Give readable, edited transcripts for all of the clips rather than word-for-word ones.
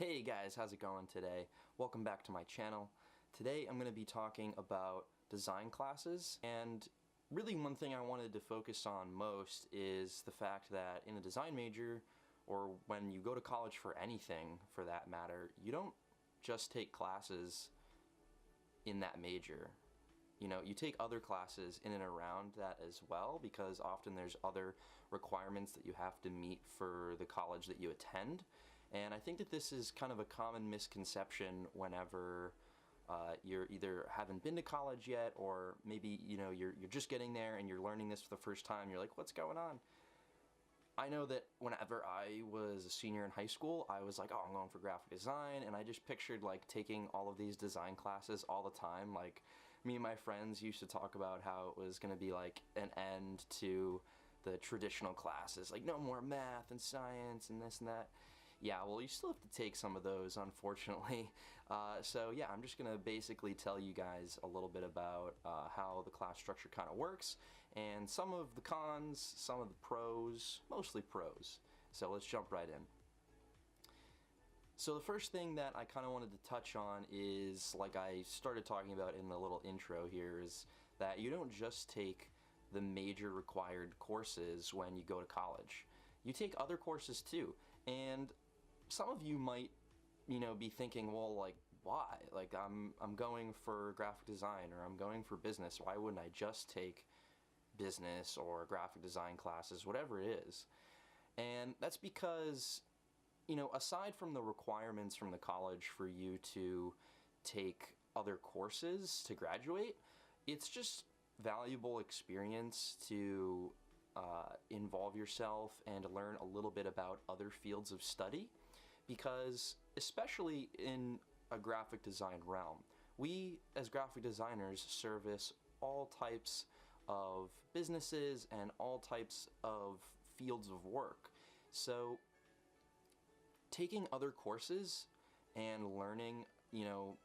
Hey guys, how's it going today? Welcome back to my channel. Today I'm going to be talking about design classes, and really one thing I wanted to focus on most is the fact that in a design major, or when you go to college for anything for that matter, you don't just take classes in that major. You know, you take other classes in and around that as well, because often there's other requirements that you have to meet for the college that you attend. And I think that this is kind of a common misconception whenever you're either haven't been to college yet, or maybe, you know, you're just getting there and you're learning this for the first time. You're like, what's going on? I know that whenever I was a senior in high school, I was like, oh, I'm going for graphic design, and I just pictured like taking all of these design classes all the time. Like, me and my friends used to talk about how it was going to be like an end to the traditional classes, like no more math and science and this and that. Yeah, well, you still have to take some of those, unfortunately. So yeah, I'm just going to basically tell you guys a little bit about how the class structure kind of works, and some of the cons, some of the pros, mostly pros. So let's jump right in. So the first thing that I kind of wanted to touch on is, like I started talking about in the little intro here, is that you don't just take the major required courses when you go to college. You take other courses too, and some of you might, you know, be thinking, well, like, why? Like, I'm going for graphic design, or I'm going for business. Why wouldn't I just take business or graphic design classes, whatever it is? And that's because, you know, aside from the requirements from the college for you to take other courses to graduate, it's just valuable experience to involve yourself and learn a little bit about other fields of study, because especially in a graphic design realm, we as graphic designers service all types of businesses and all types of fields of work. So taking other courses and learning, you know,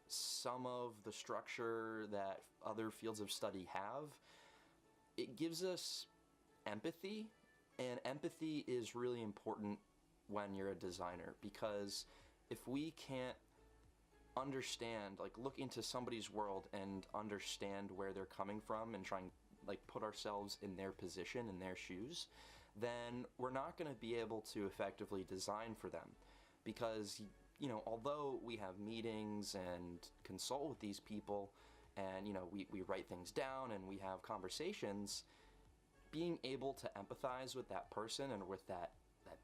some of the structure that other fields of study have, it gives us empathy, and empathy is really important when you're a designer, because if we can't understand, like look into somebody's world and understand where they're coming from and try and like put ourselves in their position, in their shoes, then we're not going to be able to effectively design for them. Because, you know, although we have meetings and consult with these people, and, you know, we write things down and we have conversations, being able to empathize with that person and with that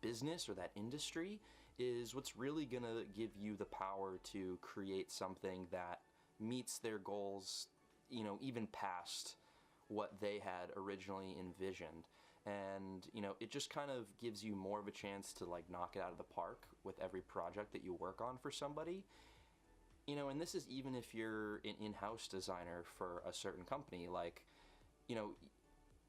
business or that industry is what's really gonna give you the power to create something that meets their goals, you know, even past what they had originally envisioned. And, you know, it just kind of gives you more of a chance to like knock it out of the park with every project that you work on for somebody. You know, and this is even if you're an in-house designer for a certain company. Like, you know,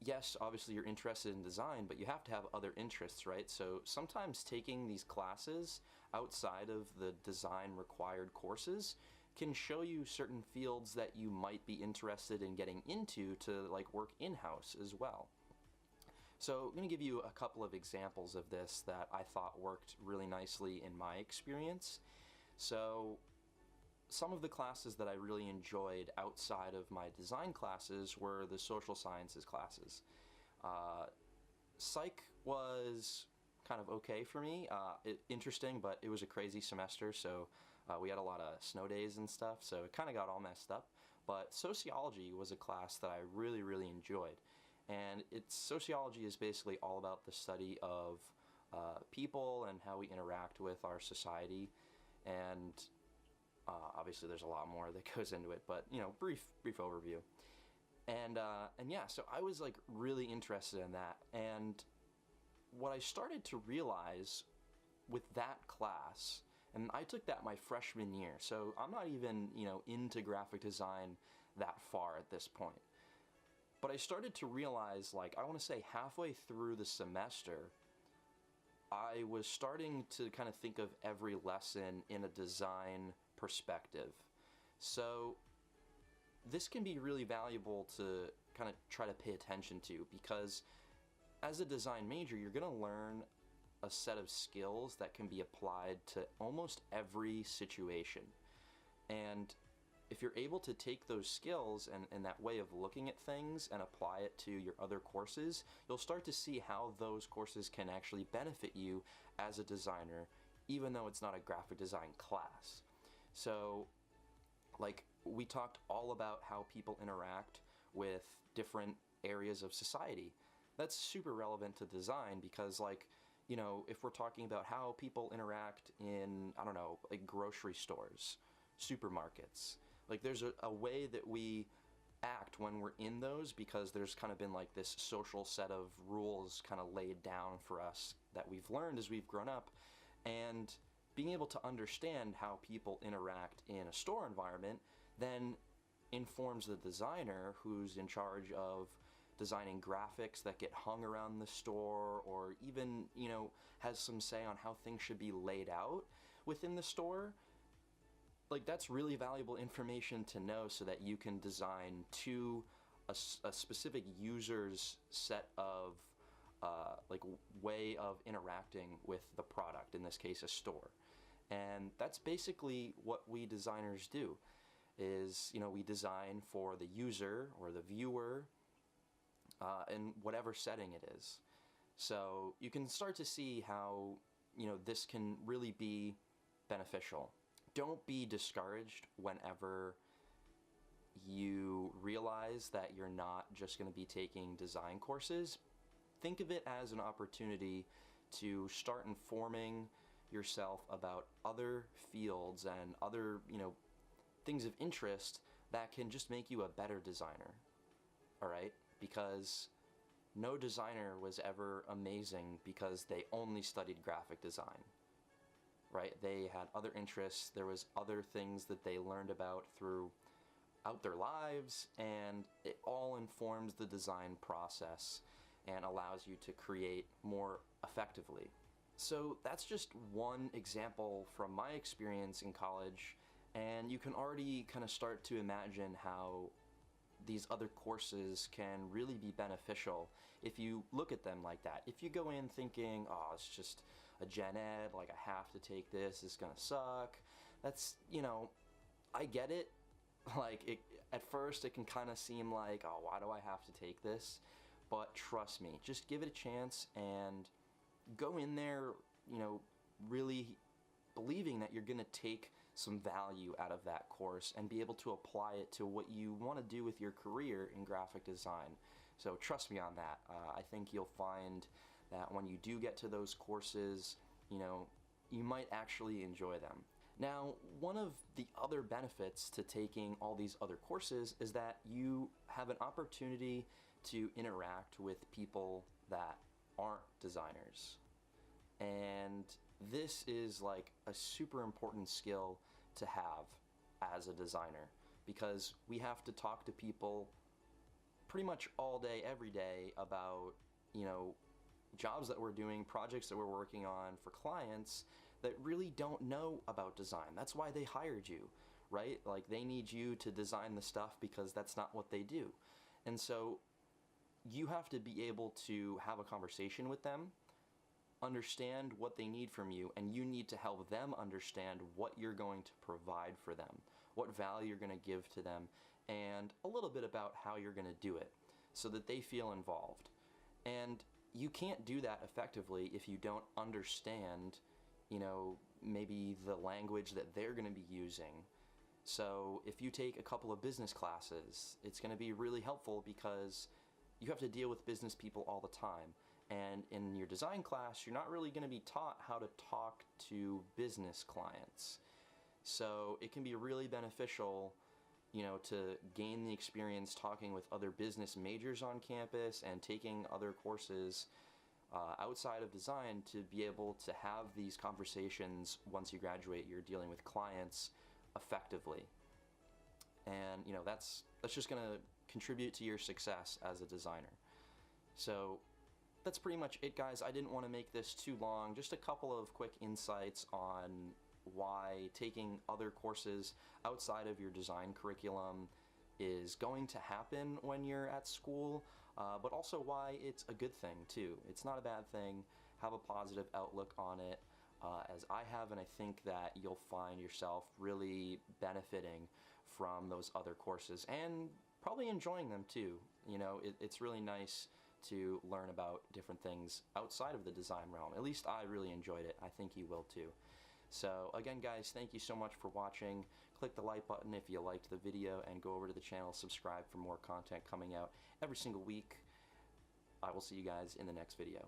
yes, obviously you're interested in design, but you have to have other interests, right? So sometimes taking these classes outside of the design required courses can show you certain fields that you might be interested in getting into to like work in-house as well. So I'm going to give you a couple of examples of this that I thought worked really nicely in my experience. So some of the classes that I really enjoyed outside of my design classes were the social sciences classes. Psych was kind of okay for me, interesting, but it was a crazy semester, so we had a lot of snow days and stuff, so it kind of got all messed up. But sociology was a class that I really, really enjoyed. And sociology is basically all about the study of people and how we interact with our society. And obviously there's a lot more that goes into it, but, you know, brief overview. And yeah, so I was like really interested in that. And what I started to realize with that class, and I took that my freshman year, so I'm not even, you know, into graphic design that far at this point. But I started to realize, like, I want to say halfway through the semester, I was starting to kind of think of every lesson in a design perspective. So this can be really valuable to kind of try to pay attention to, because as a design major, you're going to learn a set of skills that can be applied to almost every situation. And if you're able to take those skills and that way of looking at things and apply it to your other courses, you'll start to see how those courses can actually benefit you as a designer, even though it's not a graphic design class. So, like, we talked all about how people interact with different areas of society. That's super relevant to design because, like, you know, if we're talking about how people interact in, I don't know, like grocery stores, supermarkets, like there's a way that we act when we're in those because there's kind of been like this social set of rules kind of laid down for us that we've learned as we've grown up. And being able to understand how people interact in a store environment then informs the designer who's in charge of designing graphics that get hung around the store, or even, you know, has some say on how things should be laid out within the store. Like, that's really valuable information to know so that you can design to a specific user's set of like way of interacting with the product, in this case a store. And that's basically what we designers do, is, you know, we design for the user or the viewer in whatever setting it is. So you can start to see how, you know, this can really be beneficial. Don't be discouraged whenever you realize that you're not just going to be taking design courses. Think of it as an opportunity to start informing yourself about other fields and other, you know, things of interest that can just make you a better designer. All right? Because no designer was ever amazing because they only studied graphic design. Right? They had other interests, there was other things that they learned about throughout their lives, and it all informs the design process and allows you to create more effectively. So that's just one example from my experience in college, and you can already kind of start to imagine how these other courses can really be beneficial if you look at them like that. If you go in thinking, oh, it's just a gen ed, like I have to take this, it's gonna suck. That's, you know, I get it. Like, at first it can kind of seem like, oh, why do I have to take this? But trust me, just give it a chance and go in there, you know, really believing that you're gonna take some value out of that course and be able to apply it to what you want to do with your career in graphic design. So trust me on that. I think you'll find that when you do get to those courses, you know, you might actually enjoy them. Now, one of the other benefits to taking all these other courses is that you have an opportunity to interact with people that aren't designers. And this is like a super important skill to have as a designer, because we have to talk to people pretty much all day, every day about, you know, jobs that we're doing, projects that we're working on for clients that really don't know about design. That's why they hired you, right? Like, they need you to design the stuff because that's not what they do. And so you have to be able to have a conversation with them, understand what they need from you, and you need to help them understand what you're going to provide for them, what value you're going to give to them, and a little bit about how you're going to do it so that they feel involved. And you can't do that effectively if you don't understand, you know, maybe the language that they're going to be using. So if you take a couple of business classes, it's going to be really helpful because you have to deal with business people all the time. And in your design class, you're not really going to be taught how to talk to business clients. So it can be really beneficial, you know, to gain the experience talking with other business majors on campus and taking other courses outside of design to be able to have these conversations once you graduate. You're dealing with clients effectively. And, you know, that's just going to contribute to your success as a designer. So that's pretty much it, guys. I didn't want to make this too long. Just a couple of quick insights on why taking other courses outside of your design curriculum is going to happen when you're at school, but also why it's a good thing too. It's not a bad thing, have a positive outlook on it, as I have, and I think that you'll find yourself really benefiting from those other courses and probably enjoying them too. You know, it's really nice to learn about different things outside of the design realm. At least I really enjoyed it. I think you will too. So again, guys, thank you so much for watching. Click the like button if you liked the video, and go over to the channel, subscribe for more content coming out every single week. I will see you guys in the next video.